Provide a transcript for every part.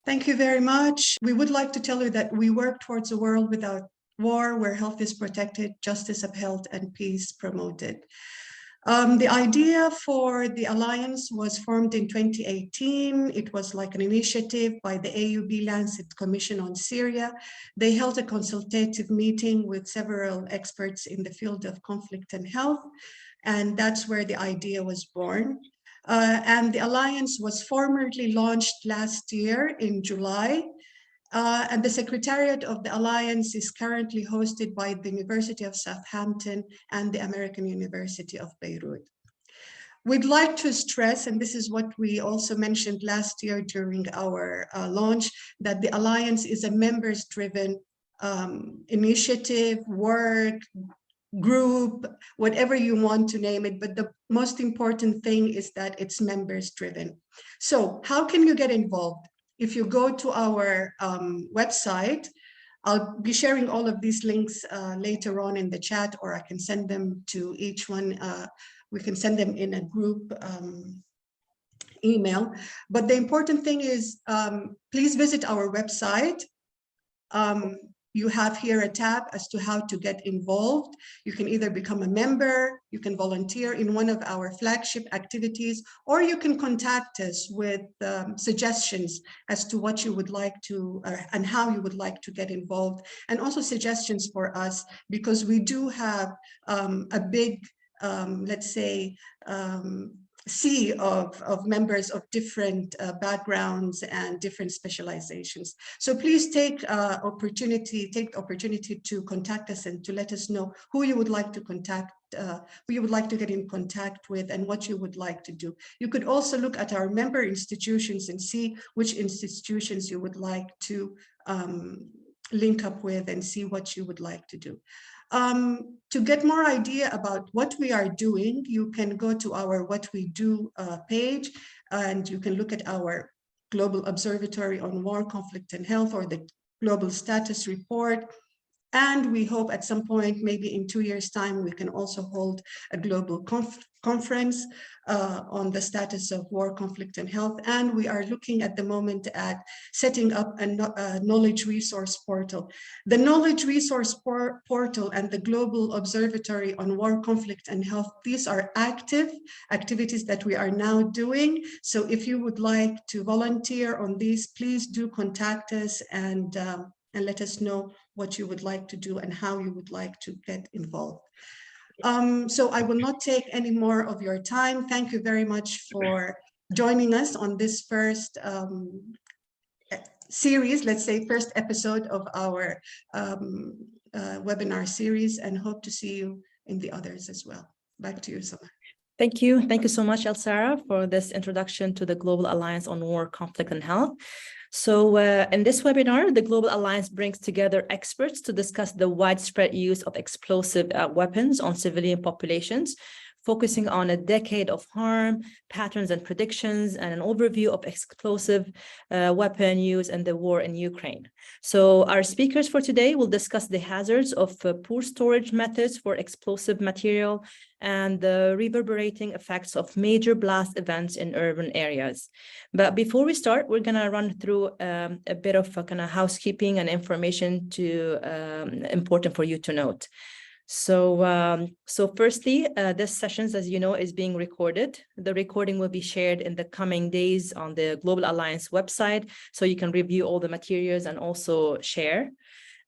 Thank you very much. We would like to tell you that we work towards a world without war, where health is protected, justice upheld, and peace promoted. The idea for the Alliance was formed in 2018. It was like an initiative by the AUB Lancet Commission on Syria. They held a consultative meeting with several experts in the field of conflict and health, and that's where the idea was born. And the Alliance was formally launched last year in July. And the Secretariat of the Alliance is currently hosted by the University of Southampton and the American University of Beirut. We'd like to stress, and this is what we also mentioned last year during our launch, that the Alliance is a members-driven initiative, work, group, whatever you want to name it, but the most important thing is that it's members driven. So how can you get involved? If you go to our website, I'll be sharing all of these links later on in the chat, or I can send them to each one. We can send them in a group email. But the important thing is, please visit our website. You have here a tab as to how to get involved. You can either become a member, you can volunteer in one of our flagship activities, or you can contact us with suggestions as to what you would like to, and how you would like to get involved, and also suggestions for us, because we do have a big, let's say, sea of members of different backgrounds and different specializations. So please take the opportunity to contact us and to let us know who you would like to contact, who you would like to get in contact with, and what you would like to do. You could also look at our member institutions and see which institutions you would like to link up with and see what you would like to do. To get more idea about what we are doing, you can go to our What We Do page, and you can look at our Global Observatory on War, Conflict and Health, or the Global Status Report. And we hope at some point, maybe in 2 years' time, we can also hold a global conference on the status of war, conflict, and health. And we are looking at the moment at setting up a knowledge resource portal. The knowledge resource portal and the Global Observatory on War, Conflict, and Health, these are active activities that we are now doing. So if you would like to volunteer on these, please do contact us and let us know what you would like to do and how you would like to get involved. So I will not take any more of your time. Thank you very much for joining us on this first series, let's say first episode of our webinar series, and hope to see you in the others as well. Back to you, Samar. Thank you. Thank you so much, Elsara, for this introduction to the Global Alliance on War, Conflict and Health. So in this webinar, the Global Alliance brings together experts to discuss the widespread use of explosive weapons on civilian populations, focusing on a decade of harm, patterns and predictions, and an overview of explosive weapon use and the war in Ukraine. So our speakers for today will discuss the hazards of poor storage methods for explosive material and the reverberating effects of major blast events in urban areas. But before we start, we're going to run through a bit of kind of housekeeping and information important for you to note. So firstly, this session, as you know, is being recorded. The recording will be shared in the coming days on the Global Alliance website, so you can review all the materials and also share.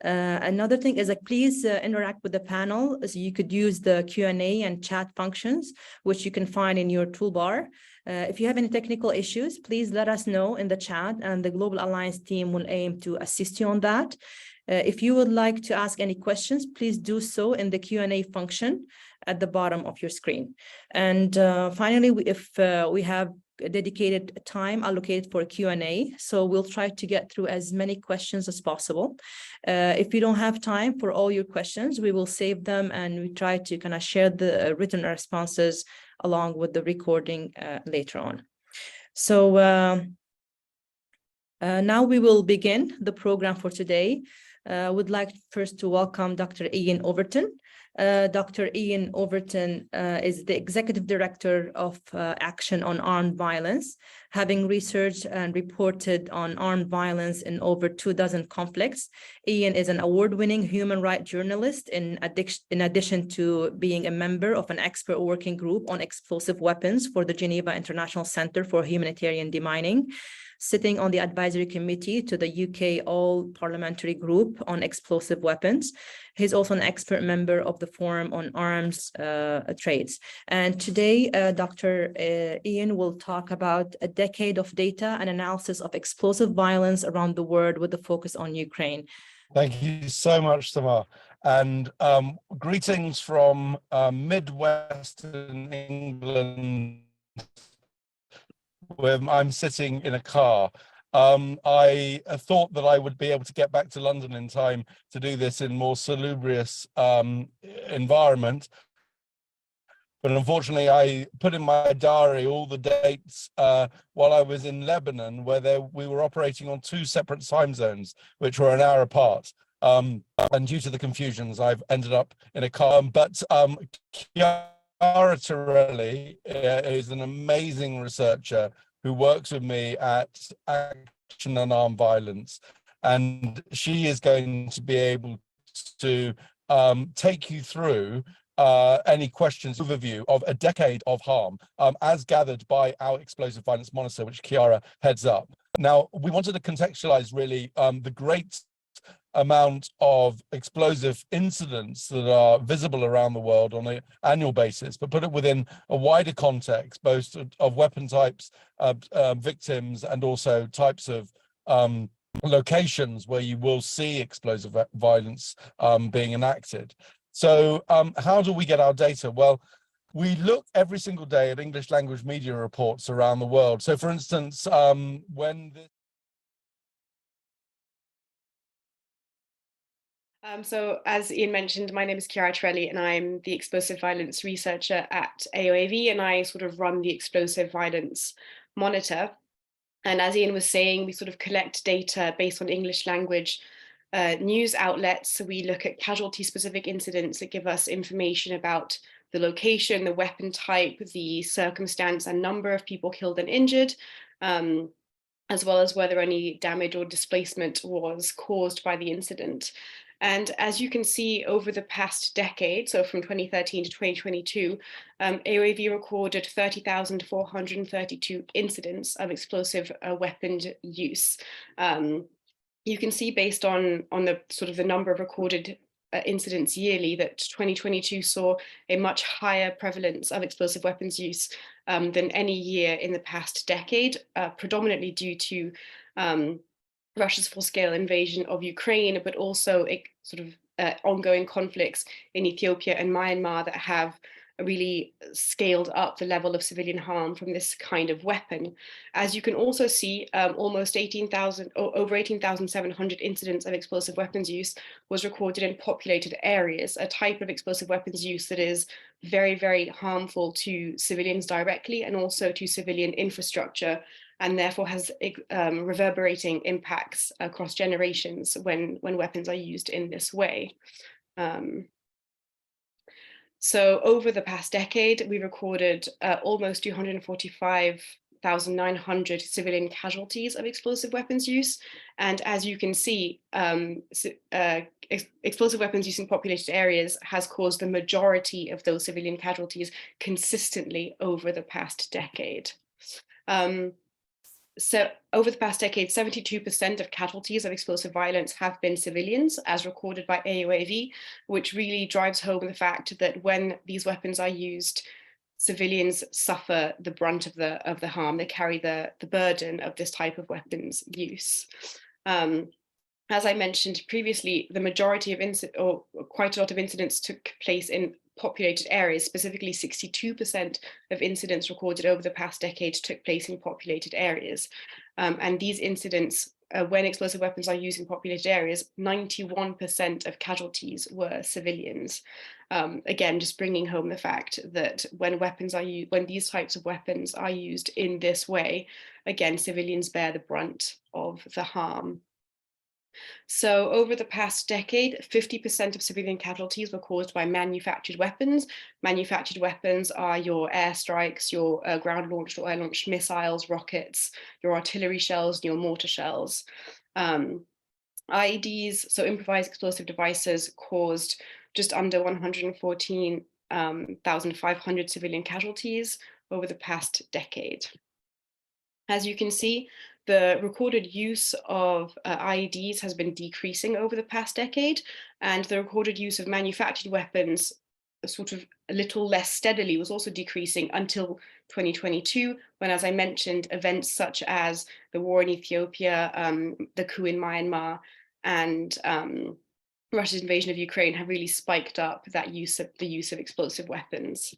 Another thing is please interact with the panel. So you could use the Q&A and chat functions, which you can find in your toolbar. If you have any technical issues, please let us know in the chat, and the Global Alliance team will aim to assist you on that. If you would like to ask any questions, please do so in the Q&A function at the bottom of your screen. And finally, if we have a dedicated time allocated for Q&A, so we'll try to get through as many questions as possible. If you don't have time for all your questions, we will save them, and we try to kind of share the written responses along with the recording later on. So now we will begin the program for today. I would like first to welcome Dr. Ian Overton. Dr. Ian Overton is the Executive Director of Action on Armed Violence, having researched and reported on armed violence in over 24 conflicts. Ian is an award-winning human rights journalist in addition to being a member of an expert working group on explosive weapons for the Geneva International Center for Humanitarian Demining, sitting on the advisory committee to the UK All-Parliamentary Group on Explosive Weapons. He's also an expert member of the Forum on Arms Trades. And today, Dr. Ian will talk about a decade of data and analysis of explosive violence around the world with the focus on Ukraine. Thank you so much, Samar. And greetings from Midwestern England, where I'm sitting in a car. I thought that I would be able to get back to London in time to do this in more salubrious environment. But unfortunately, I put in my diary all the dates while I was in Lebanon, where we were operating on 2 separate time zones, which were an hour apart. And due to the confusions, I've ended up in a car. But Chiara Torelli is an amazing researcher who works with me at Action on Armed Violence, and she is going to be able to take you through any questions, overview of a decade of harm as gathered by our Explosive Violence Monitor, which Chiara heads up. Now, we wanted to contextualize really the great amount of explosive incidents that are visible around the world on an annual basis, but put it within a wider context, both of weapon types, victims, and also types of locations where you will see explosive violence being enacted. So how do we get our data? Well, we look every single day at English language media reports around the world. So for instance, when this So as Ian mentioned, my name is Chiara Torelli and I'm the explosive violence researcher at AOAV, and I sort of run the Explosive Violence Monitor. And as Ian was saying, we sort of collect data based on English language news outlets. So we look at casualty specific incidents that give us information about the location, the weapon type, the circumstance and number of people killed and injured, as well as whether any damage or displacement was caused by the incident. And as you can see over the past decade, so from 2013 to 2022, AOAV recorded 30,432 incidents of explosive weapon use. You can see based on the sort of the number of recorded incidents yearly that 2022 saw a much higher prevalence of explosive weapons use than any year in the past decade, predominantly due to Russia's full-scale invasion of Ukraine, but also sort of ongoing conflicts in Ethiopia and Myanmar that have really scaled up the level of civilian harm from this kind of weapon. As you can also see, almost 18,000 or over 18,700 incidents of explosive weapons use was recorded in populated areas, a type of explosive weapons use that is very, very harmful to civilians directly and also to civilian infrastructure, and therefore has reverberating impacts across generations when weapons are used in this way. So over the past decade, we recorded almost 245,900 civilian casualties of explosive weapons use. And as you can see, explosive weapons use in populated areas has caused the majority of those civilian casualties consistently over the past decade. So over the past decade, 72% of casualties of explosive violence have been civilians, as recorded by AOAV, which really drives home the fact that when these weapons are used, civilians suffer the brunt of the harm. They carry the burden of this type of weapons use. As I mentioned previously, the majority of quite a lot of incidents took place in populated areas. Specifically, 62% of incidents recorded over the past decade took place in populated areas. And these incidents, when explosive weapons are used in populated areas, 91% of casualties were civilians. Again, just bringing home the fact that when these types of weapons are used in this way, again, civilians bear the brunt of the harm. So over the past decade, 50% of civilian casualties were caused by manufactured weapons. Manufactured weapons are your airstrikes, your ground-launched or air-launched missiles, rockets, your artillery shells, and your mortar shells. IEDs, so improvised explosive devices, caused just under 114,500 civilian casualties over the past decade. As you can see, the recorded use of IEDs has been decreasing over the past decade, and the recorded use of manufactured weapons sort of a little less steadily was also decreasing until 2022, when, as I mentioned, events such as the war in Ethiopia, the coup in Myanmar, and Russia's invasion of Ukraine have really spiked up that the use of explosive weapons.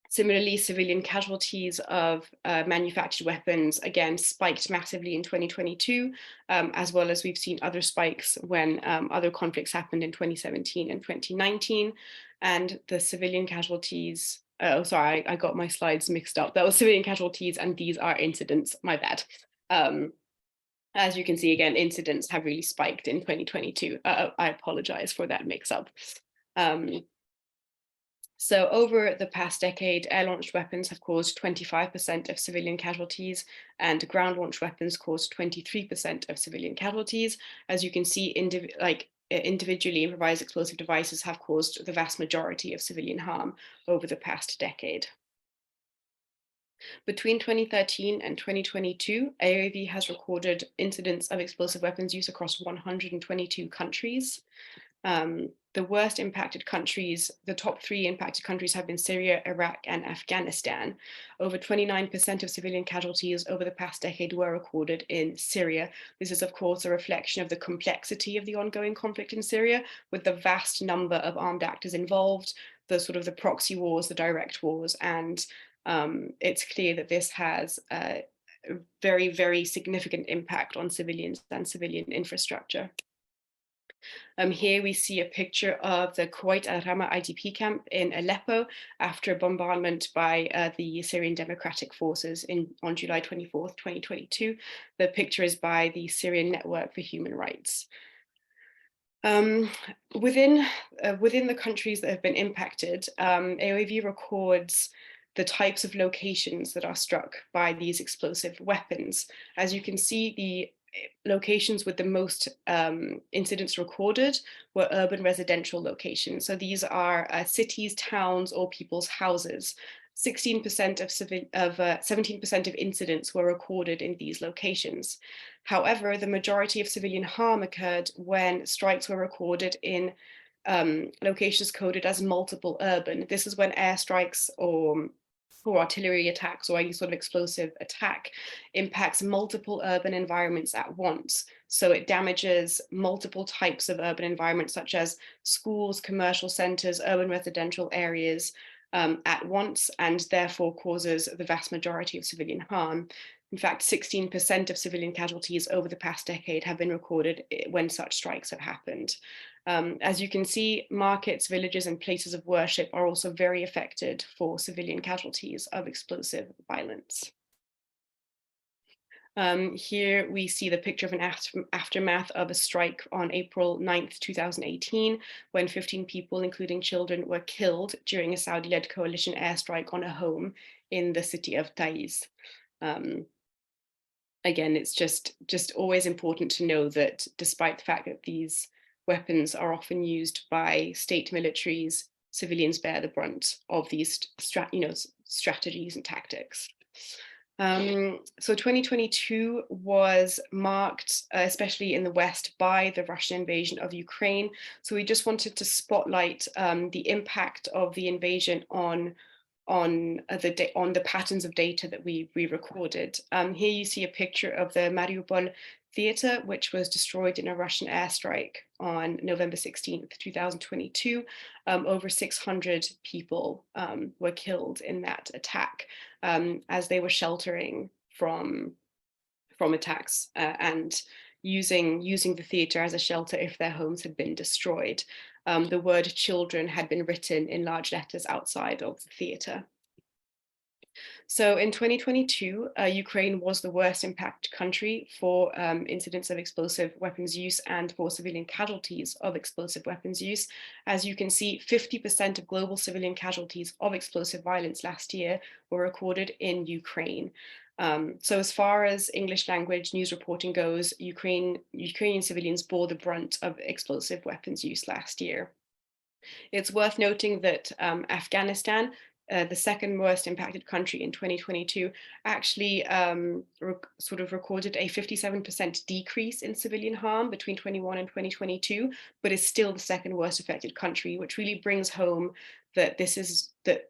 Similarly, civilian casualties of manufactured weapons, again, spiked massively in 2022, as well as we've seen other spikes when other conflicts happened in 2017 and 2019. And the civilian casualties, oh, sorry, I got my slides mixed up. That was civilian casualties, and these are incidents, my bad. As you can see, again, incidents have really spiked in 2022. I apologize for that mix-up. So over the past decade, air-launched weapons have caused 25% of civilian casualties, and ground-launched weapons caused 23% of civilian casualties. As you can see, individually improvised explosive devices have caused the vast majority of civilian harm over the past decade. Between 2013 and 2022, AOAV has recorded incidents of explosive weapons use across 122 countries. The worst impacted countries, the top 3 impacted countries have been Syria, Iraq, and Afghanistan. Over 29% of civilian casualties over the past decade were recorded in Syria. This is, of course, a reflection of the complexity of the ongoing conflict in Syria, with the vast number of armed actors involved, the proxy wars, the direct wars, and it's clear that this has a very, very significant impact on civilians and civilian infrastructure. Here we see a picture of the Kuwait al-Rama IDP camp in Aleppo after a bombardment by the Syrian Democratic Forces on July 24th, 2022. The picture is by the Syrian Network for Human Rights. Within the countries that have been impacted, AOAV records the types of locations that are struck by these explosive weapons. As you can see, the locations with the most incidents recorded were urban residential locations. So these are cities, towns, or people's houses. 17% of incidents were recorded in these locations. However, the majority of civilian harm occurred when strikes were recorded in locations coded as multiple urban. This is when airstrikes or artillery attacks or any sort of explosive attack impacts multiple urban environments at once. So it damages multiple types of urban environments, such as schools, commercial centers, urban residential areas at once, and therefore causes the vast majority of civilian harm. In fact, 16% of civilian casualties over the past decade have been recorded when such strikes have happened. As you can see, markets, villages, and places of worship are also very affected for civilian casualties of explosive violence. Here we see the picture of an aftermath of a strike on April 9th, 2018, when 15 people, including children, were killed during a Saudi-led coalition airstrike on a home in the city of Taiz. Again, it's just always important to know that despite the fact that these weapons are often used by state militaries, civilians bear the brunt of these strategies and tactics. So 2022 was marked, especially in the West, by the Russian invasion of Ukraine. So we just wanted to spotlight the impact of the invasion on the patterns of data that we recorded. Here you see a picture of the Mariupol theater, which was destroyed in a Russian airstrike on November 16th, 2022. Over 600 people were killed in that attack as they were sheltering from attacks and using the theater as a shelter if their homes had been destroyed. The word children had been written in large letters outside of the theater. So in 2022, Ukraine was the worst impacted country for incidents of explosive weapons use and for civilian casualties of explosive weapons use. As you can see, 50% of global civilian casualties of explosive violence last year were recorded in Ukraine. So as far as English language news reporting goes, Ukrainian civilians bore the brunt of explosive weapons use last year. It's worth noting that Afghanistan, the second worst impacted country in 2022, actually sort of recorded a 57% decrease in civilian harm between 21 and 2022, but is still the second worst affected country, which really brings home that this is that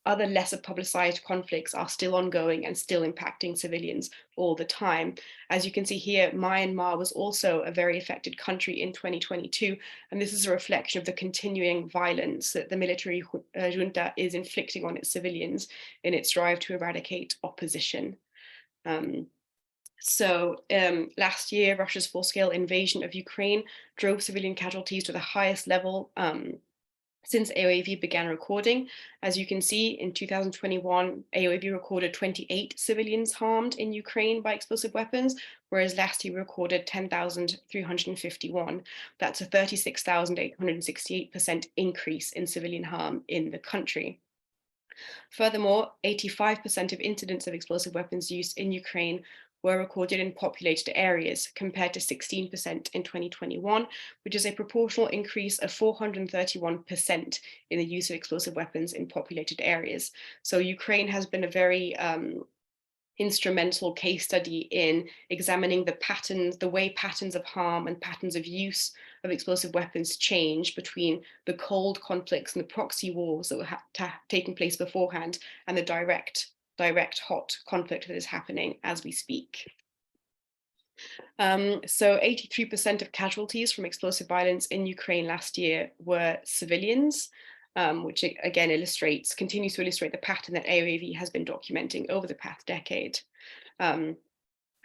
other lesser publicized conflicts are still ongoing and still impacting civilians all the time. As you can see here, Myanmar was also a very affected country in 2022, and this is a reflection of the continuing violence that the military junta is inflicting on its civilians in its drive to eradicate opposition. Last year, Russia's full-scale invasion of Ukraine drove civilian casualties to the highest level since AOAV began recording. As you can see, in 2021, AOAV recorded 28 civilians harmed in Ukraine by explosive weapons, whereas last year we recorded 10,351. That's a 36,868% increase in civilian harm in the country. Furthermore, 85% of incidents of explosive weapons use in Ukraine were recorded in populated areas, compared to 16% in 2021, which is a proportional increase of 431% in the use of explosive weapons in populated areas. So Ukraine has been a very instrumental case study in examining the patterns, the way patterns of harm and patterns of use of explosive weapons change between the cold conflicts and the proxy wars that were taking place beforehand and the direct hot conflict that is happening as we speak. So 83% of casualties from explosive violence in Ukraine last year were civilians, which again continues to illustrate the pattern that AOAV has been documenting over the past decade. And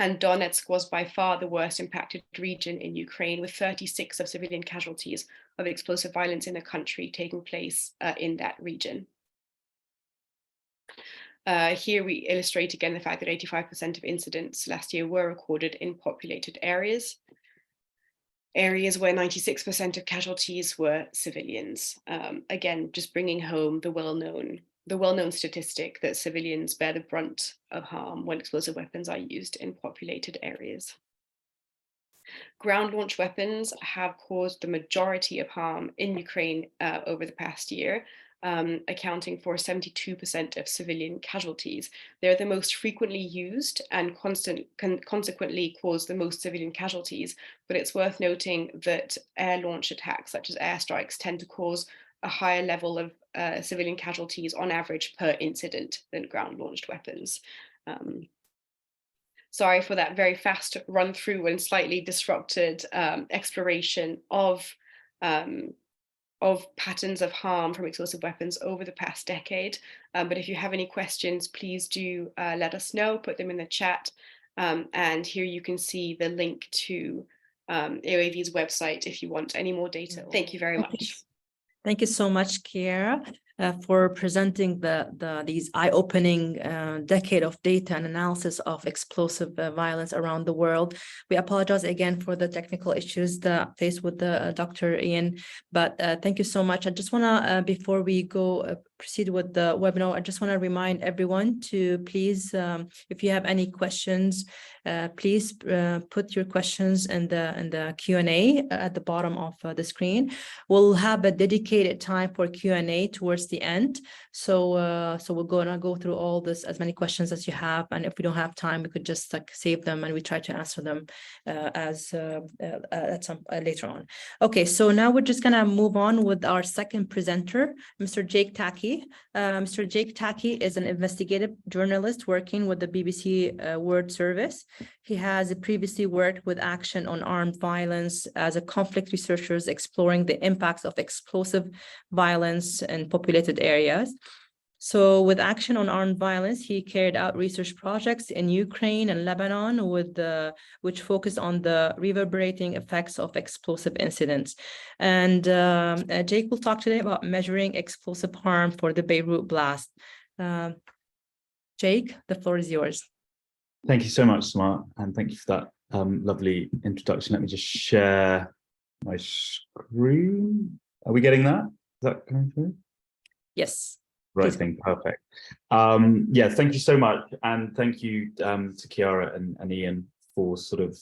Donetsk was by far the worst impacted region in Ukraine, with 36 of civilian casualties of explosive violence in the country taking place in that region. Here we illustrate again the fact that 85% of incidents last year were recorded in populated areas where 96% of casualties were civilians. Again, just bringing home the well-known statistic that civilians bear the brunt of harm when explosive weapons are used in populated areas. Ground launch weapons have caused the majority of harm in Ukraine over the past year, accounting for 72% of civilian casualties. They're the most frequently used and consequently cause the most civilian casualties, but it's worth noting that air launch attacks such as airstrikes tend to cause a higher level of civilian casualties on average per incident than ground launched weapons. Sorry for that very fast run through and slightly disrupted exploration of patterns of harm from explosive weapons over the past decade. But if you have any questions, please do let us know, put them in the chat. And here you can see the link to AOAV's website if you want any more data. Thank you very much. Thank you so much, Kiara, for presenting these eye-opening decade of data and analysis of explosive violence around the world. We apologize again for the technical issues that faced with Dr. Ian, but thank you so much. I just want to, before we go proceed with the webinar, I just want to remind everyone to please, if you have any questions, please put your questions in the Q&A at the bottom of the screen. We'll have a dedicated time for Q&A towards the end. So we're gonna go through all this, as many questions as you have, and if we don't have time, we could just like save them and we try to answer them at some later on. Okay, so now we're just gonna move on with our second presenter, Mr. Jake Taki. Mr. Jake Taki is an investigative journalist working with the BBC World Service. He has previously worked with Action on Armed Violence as a conflict researcher exploring the impacts of explosive violence in populated areas. So with Action on Armed Violence, he carried out research projects in Ukraine and Lebanon which focused on the reverberating effects of explosive incidents. And Jake will talk today about measuring explosive harm for the Beirut blast. Jake, the floor is yours. Thank you so much, Smart, and thank you for that lovely introduction. Let me just share my screen. Are we getting that? Is that coming through? Yes. Right Please. thing, perfect. Yeah, thank you so much, and thank you to Chiara and Ian for sort of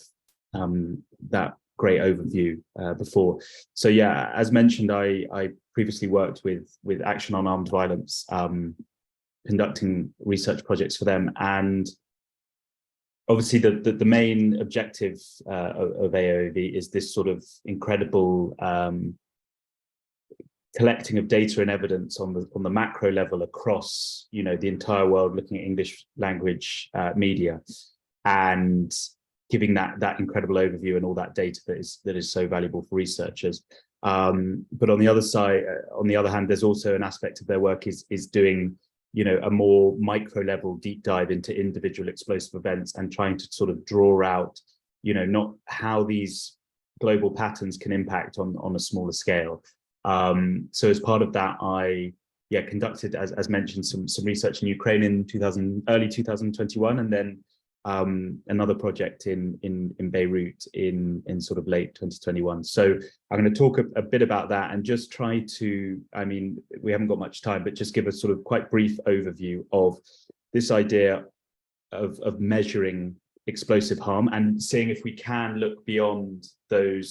that great overview before. So yeah, as mentioned, I previously worked with Action on Armed Violence, conducting research projects for them, and obviously the main objective of AOAV is this sort of incredible collecting of data and evidence on the macro level across, you know, the entire world, looking at English language media and giving that incredible overview and all that data that is so valuable for researchers. But on the other side, on the other hand, there's also an aspect of their work is doing, you know, a more micro level deep dive into individual explosive events and trying to sort of draw out, you know, not how these global patterns can impact on a smaller scale. So as part of that, I conducted, as mentioned, some research in Ukraine in early 2021, and then another project in Beirut in sort of late 2021. So I'm going to talk a bit about that and just try to, I mean, we haven't got much time, but just give a sort of quite brief overview of this idea of measuring explosive harm and seeing if we can look beyond the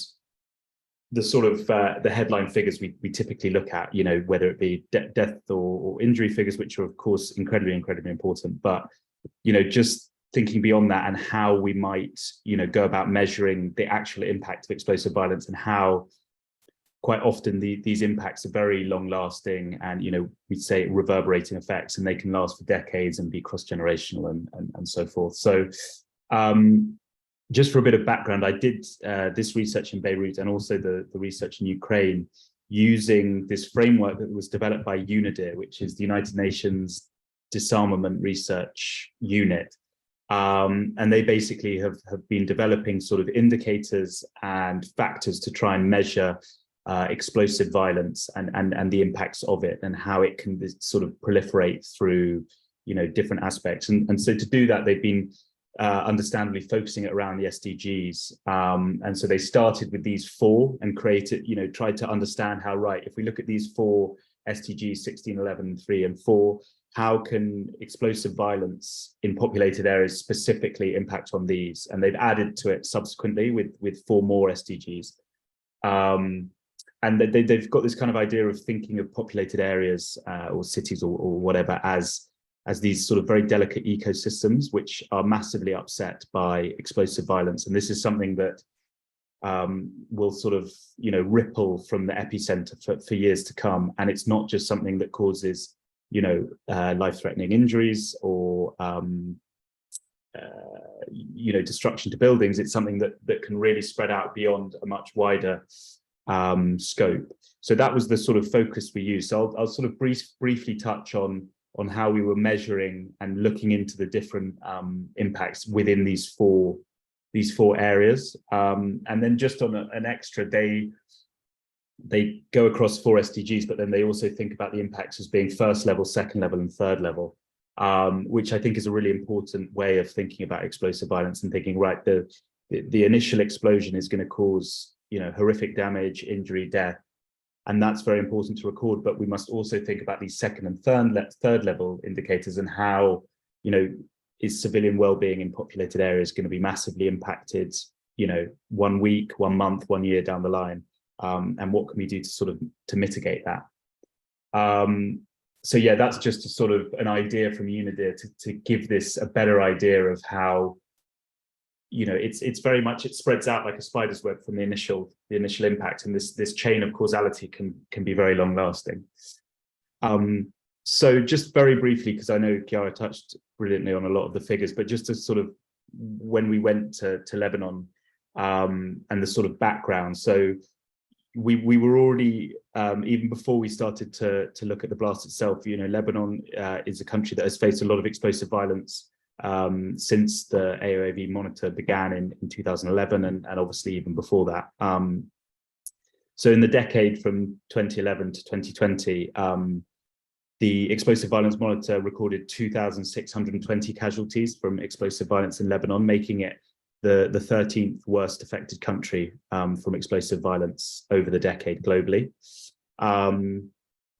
sort of the headline figures we typically look at, you know, whether it be death or injury figures, which are of course incredibly important, but, you know, just thinking beyond that and how we might, you know, go about measuring the actual impact of explosive violence and how quite often these impacts are very long lasting and, you know, we'd say reverberating effects, and they can last for decades and be cross-generational and so forth. So just for a bit of background, I did this research in Beirut and also the research in Ukraine using this framework that was developed by UNIDIR, which is the United Nations Disarmament Research Unit. And they basically have been developing sort of indicators and factors to try and measure explosive violence and the impacts of it and how it can sort of proliferate through, you know, different aspects. And so to do that, they've been understandably focusing it around the SDGs. And so they started with these 4 and created, you know, tried to understand how, right, if we look at these 4 SDGs, 16, 11, 3 and 4, how can explosive violence in populated areas specifically impact on these? And they've added to it subsequently with 4 more SDGs. And they've got this kind of idea of thinking of populated areas or cities or whatever as these sort of very delicate ecosystems which are massively upset by explosive violence. And this is something that will sort of, you know, ripple from the epicenter for years to come. And it's not just something that causes, you know, life-threatening injuries or, you know, destruction to buildings. It's something that can really spread out beyond a much wider scope. So that was the sort of focus we used. So I'll sort of briefly touch on how we were measuring and looking into the different impacts within these four areas. And then just on an extra, they go across 4 SDGs, but then they also think about the impacts as being first level, second level, and third level, which I think is a really important way of thinking about explosive violence and thinking, right, the initial explosion is going to cause, you know, horrific damage, injury, death. And that's very important to record, but we must also think about these second and third level indicators and how, you know, is civilian well-being in populated areas going to be massively impacted, you know, 1 week, 1 month, 1 year down the line, and what can we do to mitigate that? So yeah, that's just a sort of an idea from UNIDIR to give this a better idea of how, you know, it's very much, it spreads out like a spider's web from the initial impact, and this chain of causality can be very long lasting. So just very briefly, because I know Chiara touched brilliantly on a lot of the figures, but just to sort of, when we went to Lebanon and the sort of background. So we were already, even before we started to look at the blast itself, you know, Lebanon is a country that has faced a lot of explosive violence since the AOAV monitor began in 2011 and obviously even before that. So in the decade from 2011 to 2020, The Explosive Violence Monitor recorded 2,620 casualties from explosive violence in Lebanon, making it the 13th worst affected country from explosive violence over the decade globally. And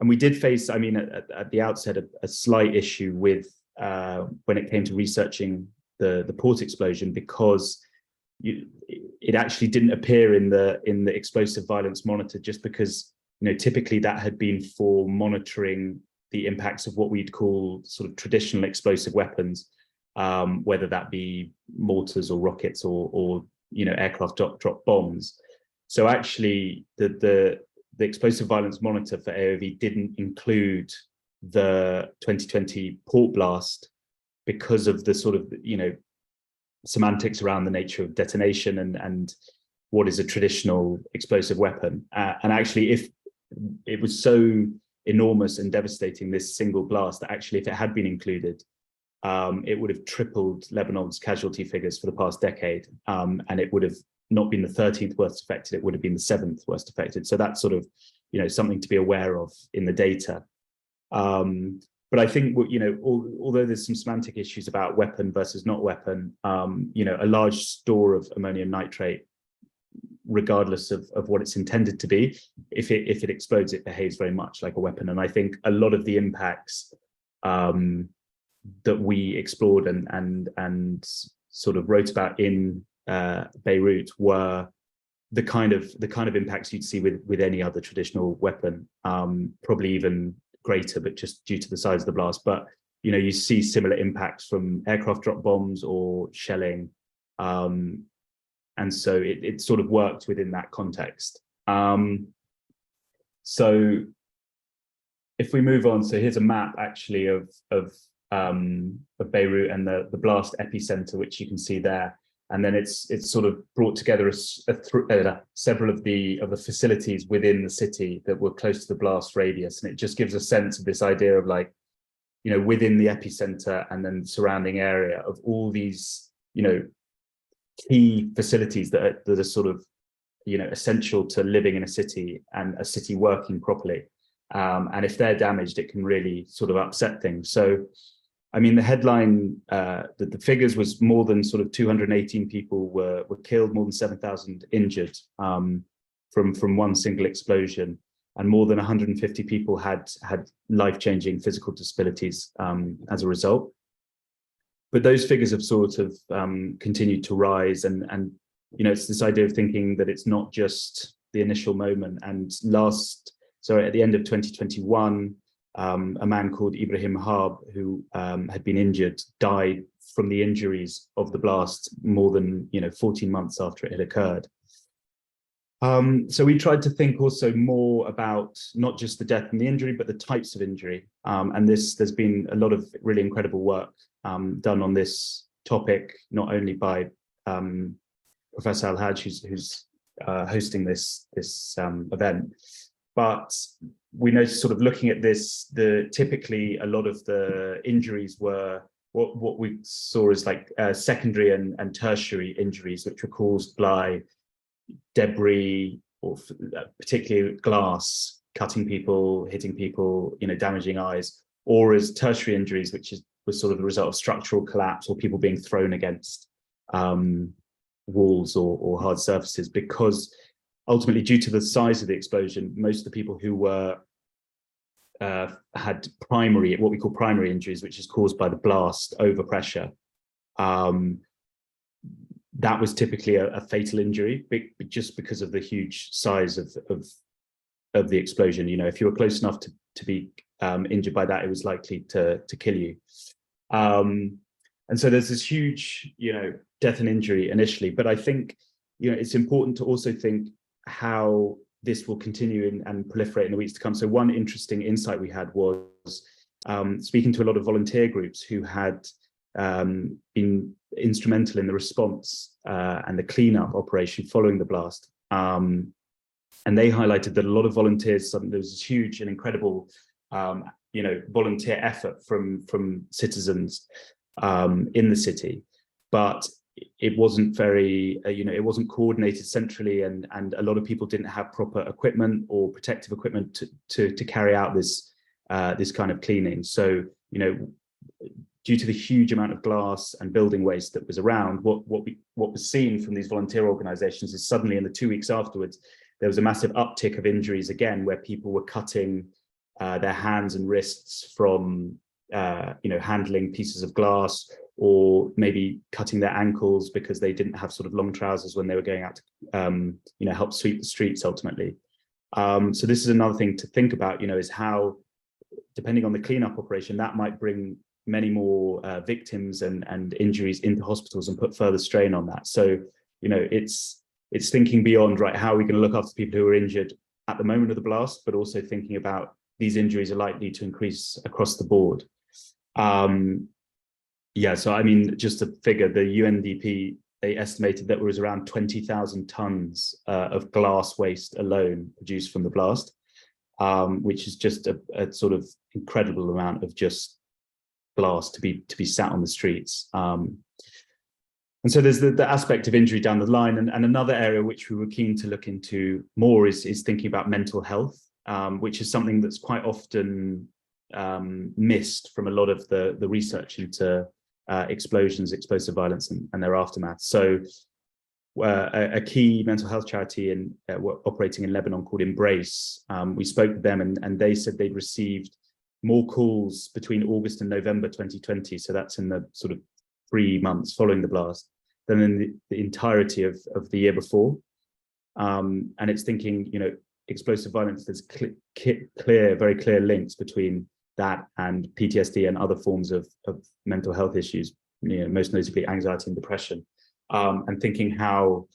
we did face, I mean, at the outset, a slight issue with when it came to researching the port explosion, because it actually didn't appear in the Explosive Violence Monitor, just because, you know, typically that had been for monitoring the impacts of what we'd call sort of traditional explosive weapons, whether that be mortars or rockets or you know, aircraft drop bombs. So actually the Explosive Violence Monitor for AOV didn't include the 2020 port blast because of the sort of, you know, semantics around the nature of detonation and what is a traditional explosive weapon. And actually, if it was so enormous and devastating, this single blast, that actually if it had been included, it would have tripled Lebanon's casualty figures for the past decade. And it would have not been the 13th worst affected, it would have been the 7th worst affected. So that's sort of, you know, something to be aware of in the data. But I think, you know, although there's some semantic issues about weapon versus not weapon, you know, a large store of ammonium nitrate, regardless of what it's intended to be, if it explodes, it behaves very much like a weapon. And I think a lot of the impacts that we explored and sort of wrote about in Beirut were the kind of impacts you'd see with any other traditional weapon, probably even greater, but just due to the size of the blast. But you know, you see similar impacts from aircraft drop bombs or shelling, and so it sort of worked within that context. So if we move on, so here's a map actually of Beirut and the blast epicenter, which you can see there. And then it's sort of brought together several of the facilities within the city that were close to the blast radius, and it just gives a sense of this idea of, like, you know, within the epicenter and then surrounding area of all these, you know, key facilities that are sort of, you know, essential to living in a city and a city working properly. And if they're damaged, it can really sort of upset things. So I mean, the headline, the figures was more than sort of 218 people were killed, more than 7,000 injured from one single explosion, and more than 150 people had life-changing physical disabilities as a result. But those figures have sort of continued to rise, and you know, it's this idea of thinking that it's not just the initial moment. And so at the end of 2021. A man called Ibrahim Harb, who had been injured, died from the injuries of the blast more than 14 months after it had occurred. So we tried to think also more about not just the death and the injury, but the types of injury. And there's been a lot of really incredible work done on this topic, not only by Professor Al-Haj, who's hosting this event, but we noticed, sort of looking at this, typically a lot of the injuries were what we saw as like secondary and tertiary injuries, which were caused by debris, or particularly glass, cutting people, hitting people, damaging eyes, or as tertiary injuries, which was sort of the result of structural collapse or people being thrown against walls or hard surfaces, because ultimately, due to the size of the explosion, most of the people who were had what we call primary injuries, which is caused by the blast overpressure. That was typically a fatal injury, just because of the huge size of the explosion. If you were close enough to be injured by that, it was likely to kill you. And so there's this huge, death and injury initially, but I think, it's important to also think how this will continue and proliferate in the weeks to come. So one interesting insight we had was speaking to a lot of volunteer groups who had been instrumental in the response and the cleanup operation following the blast. And they highlighted that a lot of volunteers, there was this huge and incredible volunteer effort from citizens in the city, but it wasn't very, it wasn't coordinated centrally, and a lot of people didn't have proper equipment or protective equipment to carry out this this kind of cleaning. So, you know, due to the huge amount of glass and building waste that was around, what was seen from these volunteer organizations is suddenly in the 2 weeks afterwards, there was a massive uptick of injuries again, where people were cutting their hands and wrists from, you know, handling pieces of glass, or maybe cutting their ankles because they didn't have sort of long trousers when they were going out to, you know, help sweep the streets ultimately. So this is another thing to think about, you know, is how, depending on the cleanup operation, that might bring many more victims and injuries into hospitals and put further strain on that. So, you know, it's thinking beyond, right, how are we going to look after people who are injured at the moment of the blast, but also thinking about these injuries are likely to increase across the board. Yeah, so I mean, just a figure, the UNDP, they estimated that there was around 20,000 tons of glass waste alone produced from the blast, which is just a sort of incredible amount of just glass to be sat on the streets. And so there's the aspect of injury down the line, and another area which we were keen to look into more is thinking about mental health, which is something that's quite often missed from a lot of the research into explosions, explosive violence, and their aftermath. So a key mental health charity operating in Lebanon called Embrace, we spoke with them, and they said they'd received more calls between August and November 2020, so that's in the sort of 3 months following the blast, than in the entirety of the year before. And it's thinking, you know, explosive violence, there's very clear links between that and PTSD and other forms of mental health issues, you know, most notably anxiety and depression, and thinking how,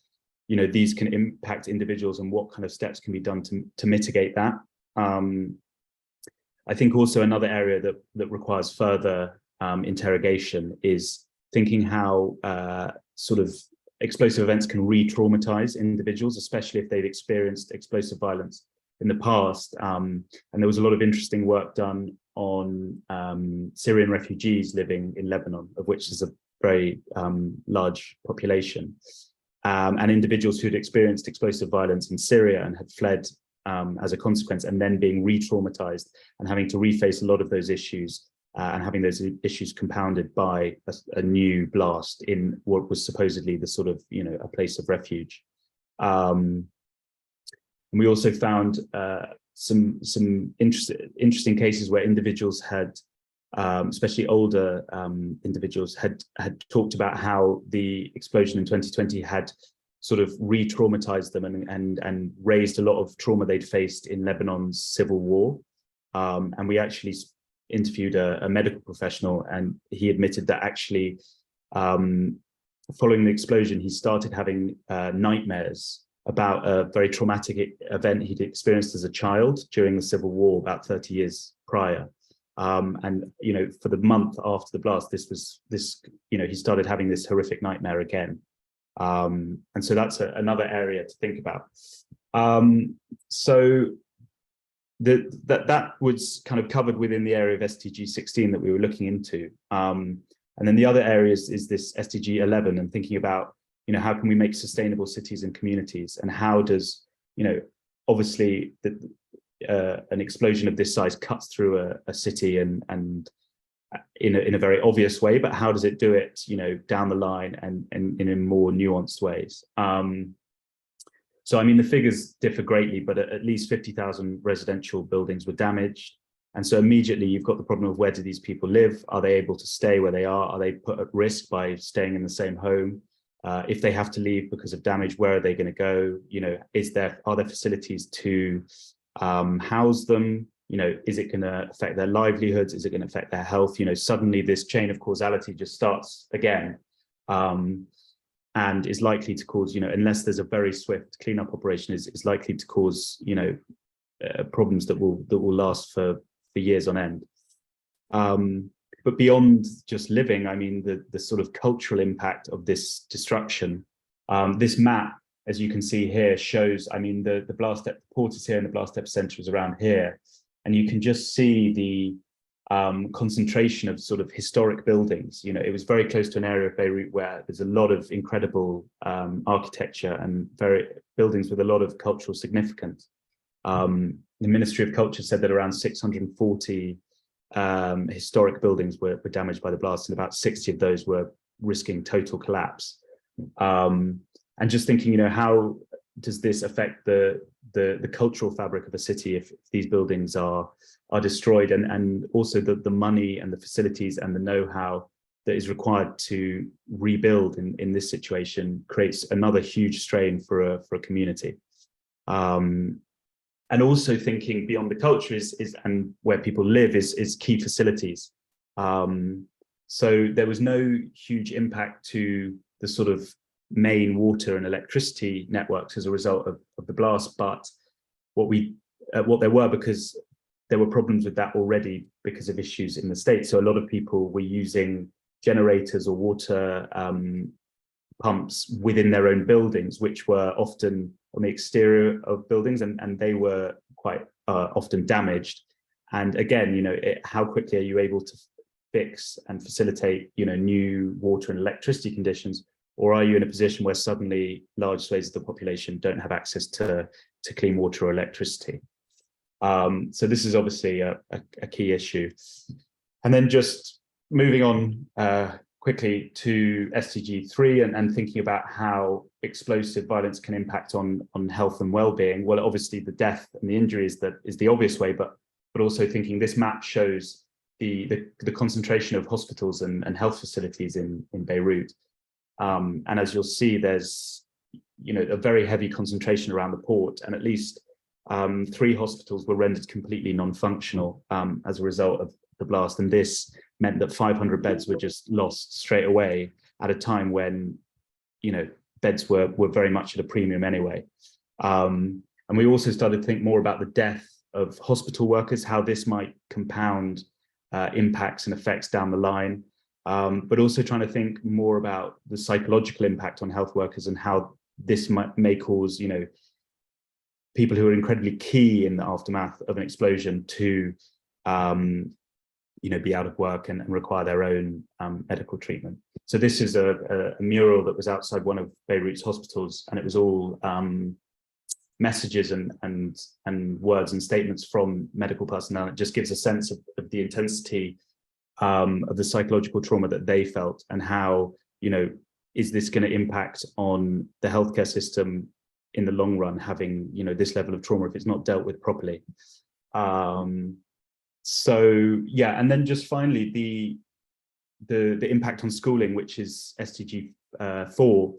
you know, these can impact individuals and what kind of steps can be done to mitigate that. I think also another area that requires further interrogation is thinking how sort of explosive events can re-traumatize individuals, especially if they've experienced explosive violence in the past. And there was a lot of interesting work done on Syrian refugees living in Lebanon, of which is a very large population, and individuals who'd experienced explosive violence in Syria and had fled as a consequence, and then being re-traumatized and having to reface a lot of those issues, and having those issues compounded by a new blast in what was supposedly the sort of, you know, a place of refuge. And we also found some interesting cases where individuals had, especially older individuals, had talked about how the explosion in 2020 had sort of re-traumatized them and raised a lot of trauma they'd faced in Lebanon's civil war. And we actually interviewed a medical professional, and he admitted that actually following the explosion, he started having nightmares about a very traumatic event he'd experienced as a child during the Civil War about 30 years prior. And, you know, for the month after the blast, you know, he started having this horrific nightmare again. And so that's another area to think about. So that was kind of covered within the area of SDG 16 that we were looking into. And then the other areas is this SDG 11, and thinking about, you know, how can we make sustainable cities and communities, and how does, you know, obviously an explosion of this size cuts through a city and in a very obvious way, but how does it do it, you know, down the line and in more nuanced ways? So I mean, the figures differ greatly, but at least 50,000 residential buildings were damaged. And so immediately you've got the problem of, where do these people live? Are they able to stay where they are? Are they put at risk by staying in the same home? If they have to leave because of damage, where are they going to go? You know, are there facilities to house them? You know, is it going to affect their livelihoods? Is it going to affect their health? You know, suddenly this chain of causality just starts again, and is likely to cause, you know, unless there's a very swift cleanup operation, is likely to cause, you know, problems that will last for years on end. But beyond just living, I mean, the sort of cultural impact of this destruction. This map, as you can see here, shows, I mean, the blast port is here and the blast epicenter is around here. And you can just see the concentration of sort of historic buildings. You know, it was very close to an area of Beirut where there's a lot of incredible architecture and buildings with a lot of cultural significance. the Ministry of Culture said that around 640 historic buildings were damaged by the blast, and about 60 of those were risking total collapse. And just thinking, you know, how does this affect the cultural fabric of a city if these buildings are destroyed, and also the money and the facilities and the know-how that is required to rebuild in this situation creates another huge strain for a community. And also thinking beyond the culture is and where people live is key facilities. So there was no huge impact to the sort of main water and electricity networks as a result of the blast, but what there were, because there were problems with that already because of issues in the state. So a lot of people were using generators or water pumps within their own buildings, which were often on the exterior of buildings, and they were quite often damaged. And again, you know, how quickly are you able to fix and facilitate, you know, new water and electricity conditions? Or are you in a position where suddenly large swathes of the population don't have access to clean water or electricity? So this is obviously a key issue. And then just moving on quickly to SDG 3 and thinking about how explosive violence can impact on health and well-being. Well, obviously the death and the injuries is the obvious way, but also thinking this map shows the concentration of hospitals and health facilities in Beirut. And as you'll see, there's, you know, a very heavy concentration around the port, and at least 3 hospitals were rendered completely non-functional as a result of the blast. And this meant that 500 beds were just lost straight away at a time when, you know, beds were very much at a premium anyway. And we also started to think more about the death of hospital workers, how this might compound impacts and effects down the line. But also trying to think more about the psychological impact on health workers and how this may cause, you know, people who are incredibly key in the aftermath of an explosion to, you know, be out of work and require their own medical treatment. So this is a mural that was outside one of Beirut's hospitals, and it was all messages and words and statements from medical personnel. It just gives a sense of the intensity of the psychological trauma that they felt, and how, you know, is this going to impact on the healthcare system in the long run, having, you know, this level of trauma if it's not dealt with properly. So yeah, and then just finally the impact on schooling, which is SDG 4,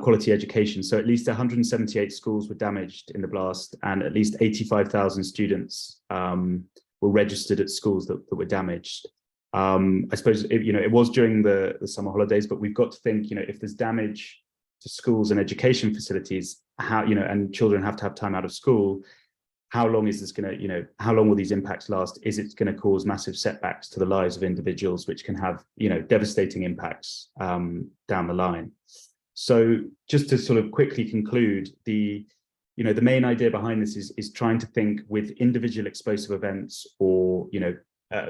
quality education. So at least 178 schools were damaged in the blast, and at least 85,000 students were registered at schools that were damaged. I suppose, you know, it was during the summer holidays, but we've got to think, you know, if there's damage to schools and education facilities, how, you know, and children have to have time out of school, how long is this going to, you know, how long will these impacts last? Is it going to cause massive setbacks to the lives of individuals, which can have, you know, devastating impacts down the line? So just to sort of quickly conclude, you know, the main idea behind this is trying to think with individual explosive events, or, you know,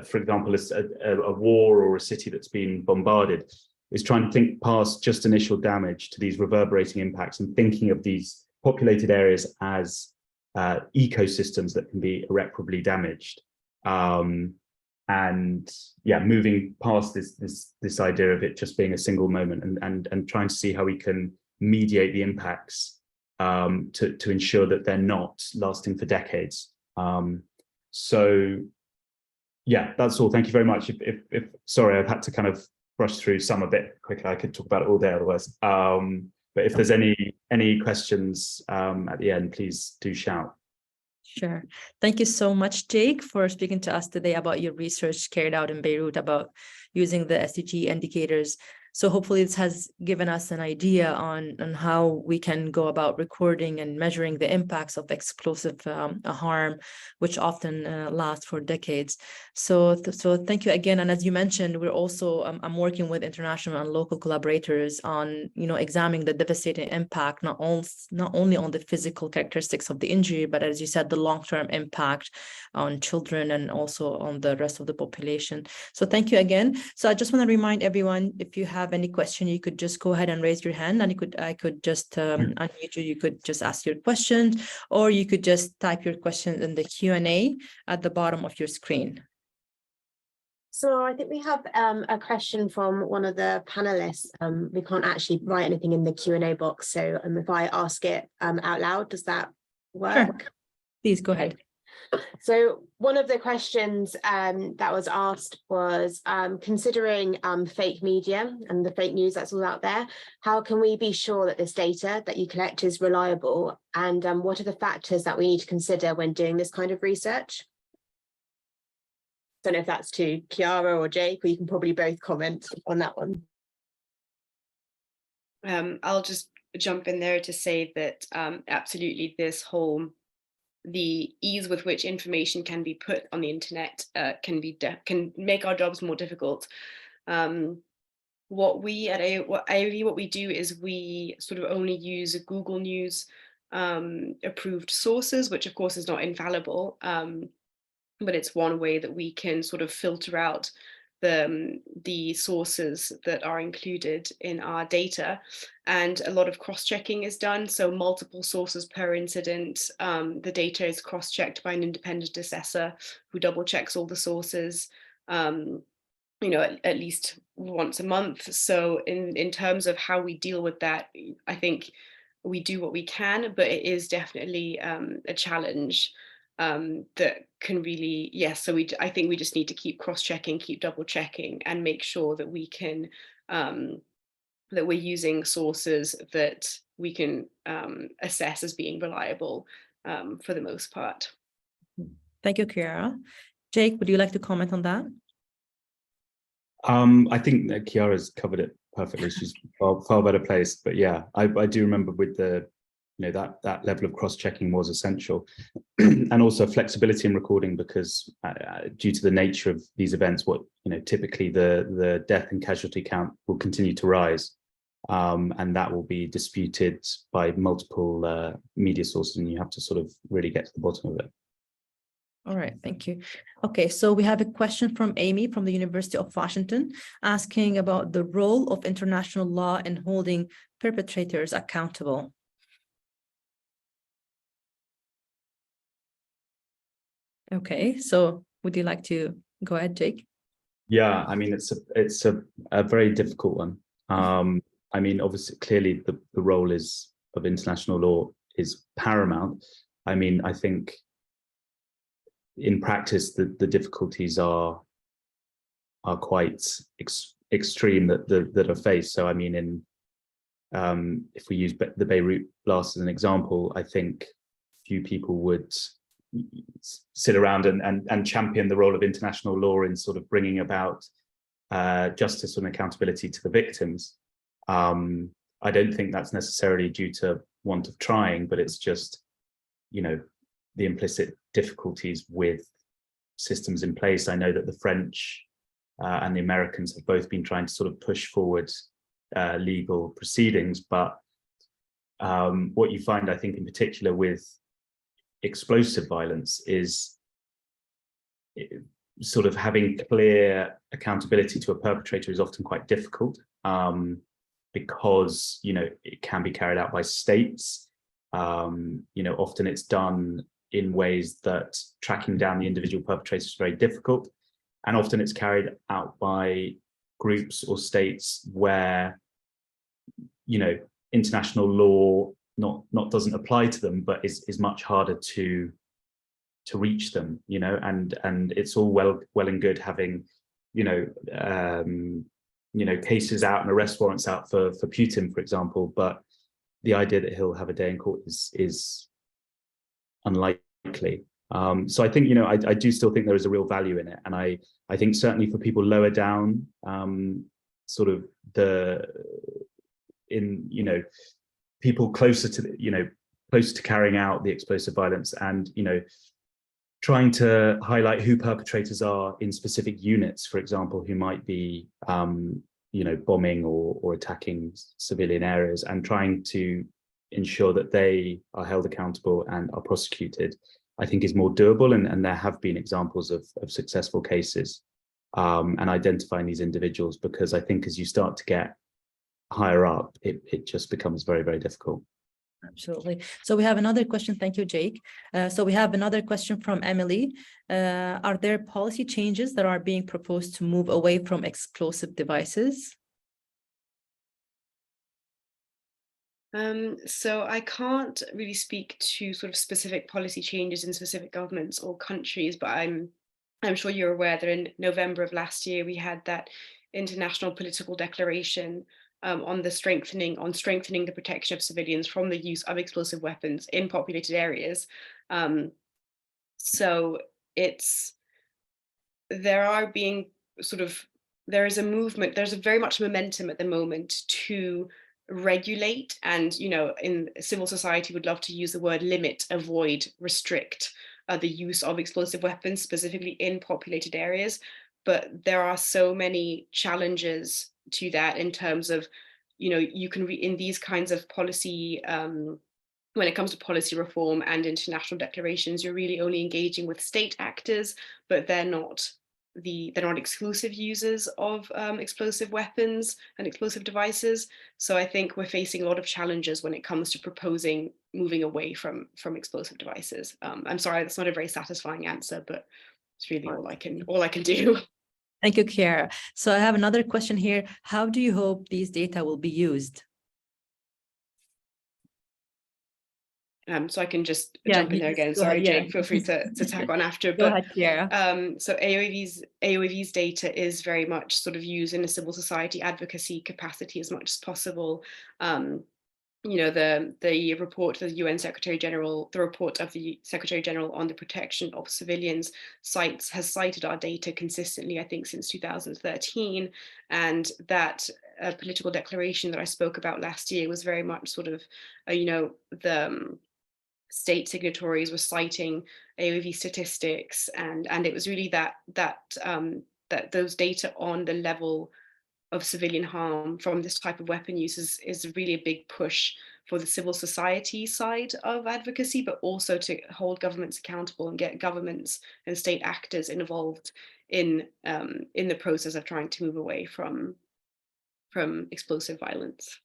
for example, a war or a city that's been bombarded, is trying to think past just initial damage to these reverberating impacts, and thinking of these populated areas as ecosystems that can be irreparably damaged. And yeah, moving past this idea of it just being a single moment, and trying to see how we can mediate the impacts to ensure that they're not lasting for decades. So yeah, that's all. Thank you very much. If sorry, I've had to kind of brush through some a bit quickly. I could talk about it all day otherwise. But if there's any questions at the end, please do shout. Sure. Thank you so much, Jake, for speaking to us today about your research carried out in Beirut about using the SDG indicators. So hopefully this has given us an idea on how we can go about recording and measuring the impacts of explosive harm, which often lasts for decades. So thank you again. And as you mentioned, we're also, I'm working with international and local collaborators on, you know, examining the devastating impact, not only on the physical characteristics of the injury, but as you said, the long-term impact on children and also on the rest of the population. So thank you again. So I just want to remind everyone, if you have have any question, you could just go ahead and raise your hand, and I could just unmute you. You could just ask your question, or you could just type your question in the Q&A at the bottom of your screen. So I think we have a question from one of the panelists. We can't actually write anything in the Q&A box. So if I ask it out loud, does that work? Sure. Please go ahead. So one of the questions that was asked was, considering fake media and the fake news that's all out there, how can we be sure that this data that you collect is reliable? And what are the factors that we need to consider when doing this kind of research? Don't know if that's to Chiara or Jake, or you can probably both comment on that one. I'll just jump in there to say that absolutely the ease with which information can be put on the internet can make our jobs more difficult. What we at AOV, what we do is we sort of only use Google News approved sources, which of course is not infallible. But it's one way that we can sort of filter out the sources that are included in our data. And a lot of cross-checking is done. So multiple sources per incident. The data is cross-checked by an independent assessor who double checks all the sources, at least once a month. So in terms of how we deal with that, I think we do what we can, but it is definitely a challenge. That can really, yes. So I think we just need to keep cross-checking, keep double-checking, and make sure that we can that we're using sources that we can assess as being reliable for the most part. Thank you, Chiara. Jake, would you like to comment on that? I think that Chiara's covered it perfectly. She's far better placed. But yeah, I do remember with the that level of cross-checking was essential, and also flexibility in recording, because due to the nature of these events, typically the death and casualty count will continue to rise, and that will be disputed by multiple media sources, and you have to sort of really get to the bottom of it. All right, thank you. Okay, so we have a question from Amy from the University of Washington asking about the role of international law in holding perpetrators accountable. Okay, so would you like to go ahead, Jake? Yeah, I mean, it's a very difficult one. I mean, obviously, clearly the role of international law is paramount. I mean, I think in practice, the difficulties are quite extreme that are faced. So, I mean, if we use the Beirut blast as an example, I think few people would sit around and champion the role of international law in sort of bringing about justice and accountability to the victims. I don't think that's necessarily due to want of trying, but it's just, the implicit difficulties with systems in place. I know that the French and the Americans have both been trying to sort of push forward legal proceedings, but what you find, I think, in particular with explosive violence is sort of having clear accountability to a perpetrator is often quite difficult, because it can be carried out by states. Often it's done in ways that tracking down the individual perpetrator is very difficult, and often it's carried out by groups or states where international law not doesn't apply to them, but is much harder to reach them, and it's all well and good having cases out and arrest warrants out for Putin, for example, but the idea that he'll have a day in court is unlikely. So I think I do still think there is a real value in it, and I think certainly for people lower down, sort of people closer to carrying out the explosive violence, and trying to highlight who perpetrators are in specific units, for example, who might be bombing or attacking civilian areas, and trying to ensure that they are held accountable and are prosecuted, I think is more doable, and there have been examples of successful cases. and identifying these individuals, because I think as you start to get higher up, it just becomes very, very difficult. Absolutely. So we have another question. Thank you, Jake. So we have another question from Emily. Are there policy changes that are being proposed to move away from explosive devices? So I can't really speak to sort of specific policy changes in specific governments or countries, but I'm sure you're aware that in November of last year, we had that international political declaration on strengthening the protection of civilians from the use of explosive weapons in populated areas. So there is a movement, there's a very much momentum at the moment to regulate, and in civil society would love to use the word limit, avoid, restrict the use of explosive weapons, specifically in populated areas. But there are so many challenges to that in terms of, you can in these kinds of policy, when it comes to policy reform and international declarations, you're really only engaging with state actors, but they're not exclusive users of explosive weapons and explosive devices. So I think we're facing a lot of challenges when it comes to proposing moving away from explosive devices. I'm sorry, that's not a very satisfying answer, but it's really all I can do. Thank you, Chiara. So I have another question here. How do you hope these data will be used? So I can just jump in there again. Sorry, Jake, feel free to tag on after. Go ahead, Chiara. So AOAV's data is very much sort of used in a civil society advocacy capacity as much as possible. The report of the UN Secretary General, the report of the Secretary General on the protection of civilians has cited our data consistently, I think, since 2013. And that political declaration that I spoke about last year was very much sort of, the state signatories were citing AOAV statistics, and it was really that those data on the level of civilian harm from this type of weapon use is really a big push for the civil society side of advocacy, but also to hold governments accountable and get governments and state actors involved in the process of trying to move away from explosive violence.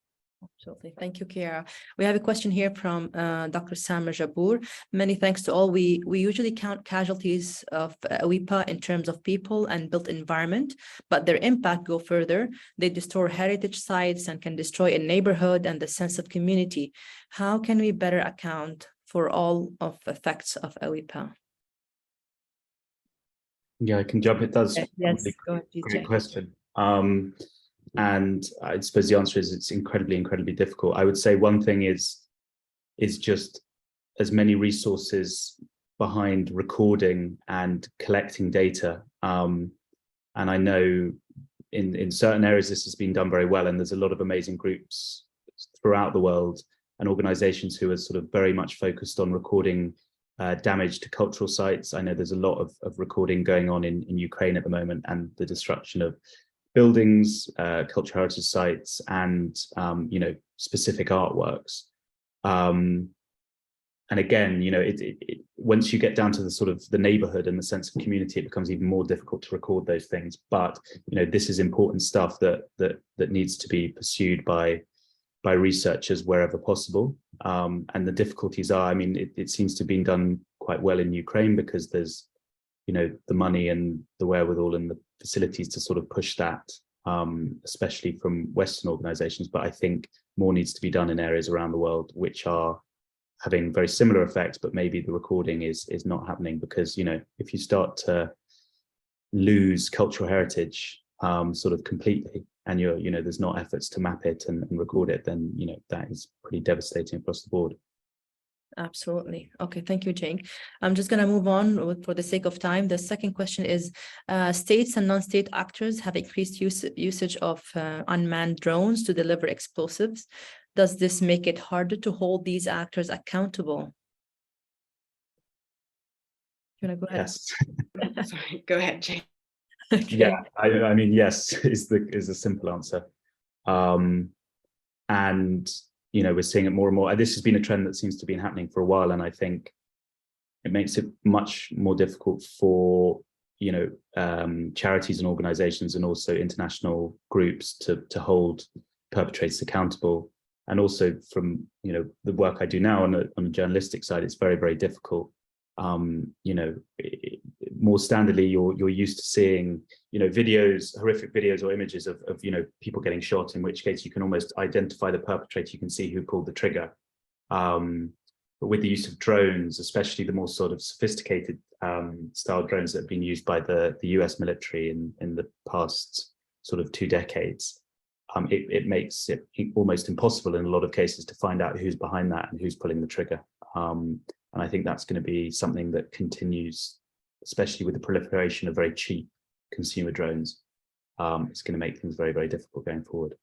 Absolutely. Thank you, Chiara. We have a question here from Dr. Samer Jabour. Many thanks to all. We usually count casualties of AWIPA in terms of people and built environment, but their impact go further. They destroy heritage sites and can destroy a neighborhood and the sense of community. How can we better account for all of the effects of AWIPA? Yeah, I can jump. It does. Yes, go ahead, great question. And I suppose the answer is it's incredibly, incredibly difficult. I would say one thing is just as many resources behind recording and collecting data. And I know in certain areas this has been done very well, and there's a lot of amazing groups throughout the world and organizations who are sort of very much focused on recording damage to cultural sites. I know there's a lot of recording going on in Ukraine at the moment, and the destruction of buildings, cultural heritage sites, and specific artworks. And again, once you get down to the sort of the neighborhood and the sense of community, it becomes even more difficult to record those things. But this is important stuff that needs to be pursued by researchers wherever possible. And the difficulties are, it seems to have been done quite well in Ukraine because there's the money and the wherewithal and the facilities to sort of push that, especially from Western organizations. But I think more needs to be done in areas around the world which are having very similar effects, but maybe the recording is not happening, because if you start to lose cultural heritage sort of completely, and there's not efforts to map it and record it, then that is pretty devastating across the board. Absolutely. Okay, thank you, Jake. I'm just going to move on for the sake of time. The second question is, states and non-state actors have increased usage of unmanned drones to deliver explosives. Does this make it harder to hold these actors accountable? You want to go ahead? Yes. Sorry, go ahead, Jake. Okay. Yeah, I mean, yes is the simple answer. And we're seeing it more and more. This has been a trend that seems to be happening for a while, and I think it makes it much more difficult for charities and organizations and also international groups to hold perpetrators accountable. And also from, the work I do now on the journalistic side, it's very, very difficult. More standardly, you're used to seeing, videos, horrific videos or images of people getting shot, in which case you can almost identify the perpetrator, you can see who pulled the trigger. But with the use of drones, especially the more sort of sophisticated style drones that have been used by the US military in the past sort of 2 decades, it makes it almost impossible in a lot of cases to find out who's behind that and who's pulling the trigger. And I think that's going to be something that continues, especially with the proliferation of very cheap consumer drones. It's going to make things very, very difficult going forward.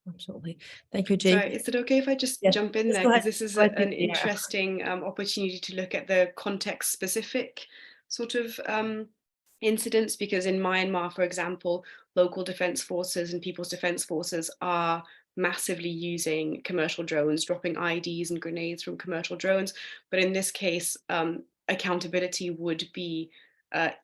Absolutely. Thank you, Jake. Sorry, is it okay if I just Yes, jump in just there? go Because ahead. this is Go ahead, an yeah. interesting opportunity to look at the context-specific sort of incidents, because in Myanmar, for example, local defense forces and People's Defense Forces are massively using commercial drones, dropping IEDs and grenades from commercial drones. But in this case, accountability would be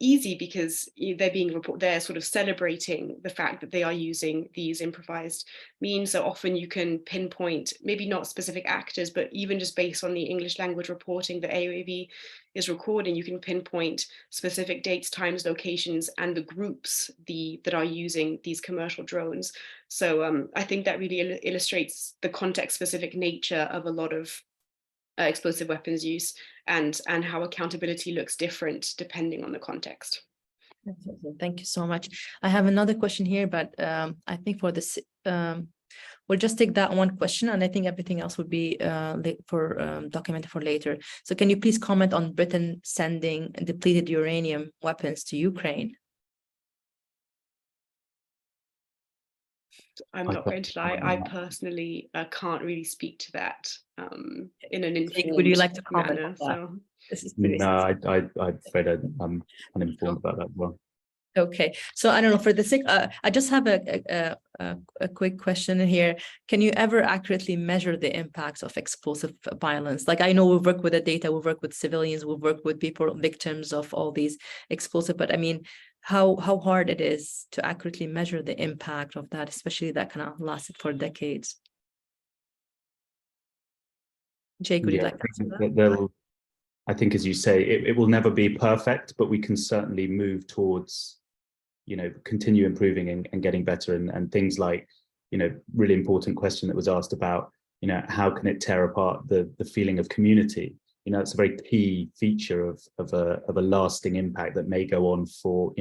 easy because they're sort of celebrating the fact that they are using these improvised means. So often you can pinpoint, maybe not specific actors, but even just based on the English language reporting that AOAV is recording, you can pinpoint specific dates, times, locations, and the groups that are using these commercial drones. So I think that really illustrates the context-specific nature of a lot of explosive weapons use, and how accountability looks different depending on the context. Absolutely. Thank you so much. I have another question here, but I think for this, we'll just take that one question, and I think everything else would be documented for later. So can you please comment on Britain sending depleted uranium weapons to Ukraine? I'm not going to lie, I personally can't really speak to that in an informed Would you like to comment manner. on that? So This is No, I'm afraid I'm uninformed about that as well. okay. So I don't know, for the sake, I just have a quick question here. Can you ever accurately measure the impacts of explosive violence? Like, I know we've worked with the data, we've worked with civilians, we've worked with people, victims of all these explosive, but I mean, how hard it is to accurately measure the impact of that, especially that kind of lasted for decades. Jake, would you like to answer that? I think, as you say, it will never be perfect, but we can certainly move towards, continue improving and getting better, and things like, really important question that was asked about, how can it tear apart the feeling of community? It's a very key feature of a lasting impact that may go on for,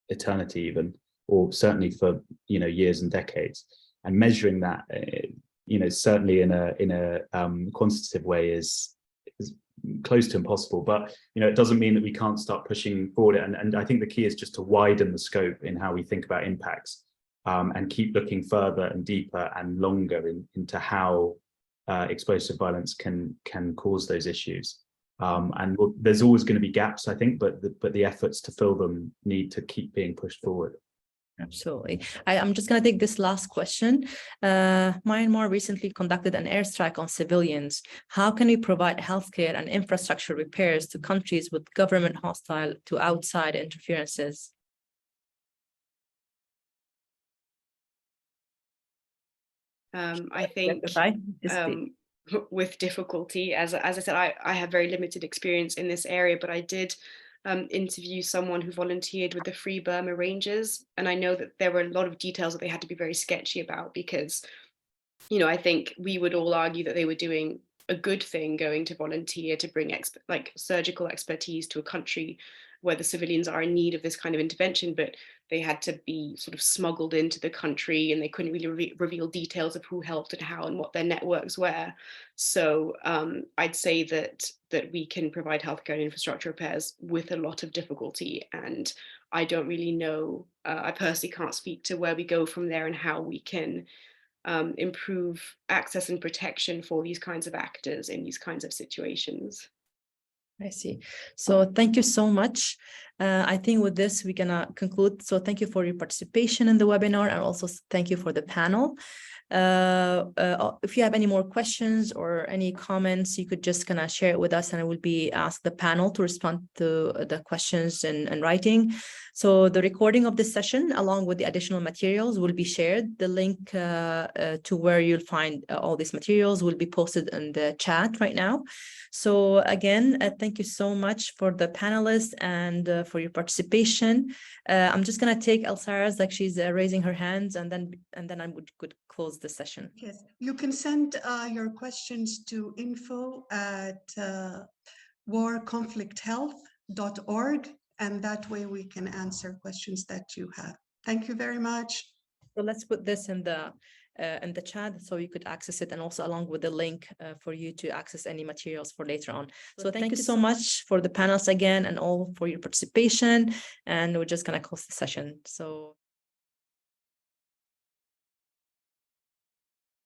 eternity even, or certainly for, years and decades. And measuring that, certainly in a quantitative way is close to impossible, but it doesn't mean that we can't start pushing forward. And I think the key is just to widen the scope in how we think about impacts, and keep looking further and deeper and longer into how explosive violence can cause those issues. And there's always going to be gaps, I think, but the efforts to fill them need to keep being pushed forward. Absolutely. I'm just going to take this last question. Myanmar recently conducted an airstrike on civilians. How can we provide healthcare and infrastructure repairs to countries with government hostile to outside interferences? I think with difficulty, as I said, I have very limited experience in this area, but I did interview someone who volunteered with the Free Burma Rangers, and I know that there were a lot of details that they had to be very sketchy about, because I think we would all argue that they were doing a good thing going to volunteer to bring surgical expertise to a country where the civilians are in need of this kind of intervention, but they had to be sort of smuggled into the country, and they couldn't really reveal details of who helped and how and what their networks were. So I'd say that we can provide healthcare and infrastructure repairs with a lot of difficulty, and I don't really know, I personally can't speak to where we go from there and how we can improve access and protection for these kinds of actors in these kinds of situations. I see. So thank you so much. I think with this, we're gonna conclude. So thank you for your participation in the webinar, and also thank you for the panel. If you have any more questions or any comments, you could just kind of share it with us, and I will be asked the panel to respond to the questions in writing. So the recording of this session, along with the additional materials, will be shared. The link to where you'll find all these materials will be posted in the chat right now. So again, thank you so much for the panelists and for your participation. I'm just gonna take Elsara's, like she's raising her hands, and then I could close the session. Yes, you can send your questions to info@warconflicthealth.org, and that way we can answer questions that you have. Thank you very much. So let's put this in the chat so you could access it, and also along with the link for you to access any materials for later on. So thank you so much for the panels again, and all for your participation. And we're just gonna close the session. So.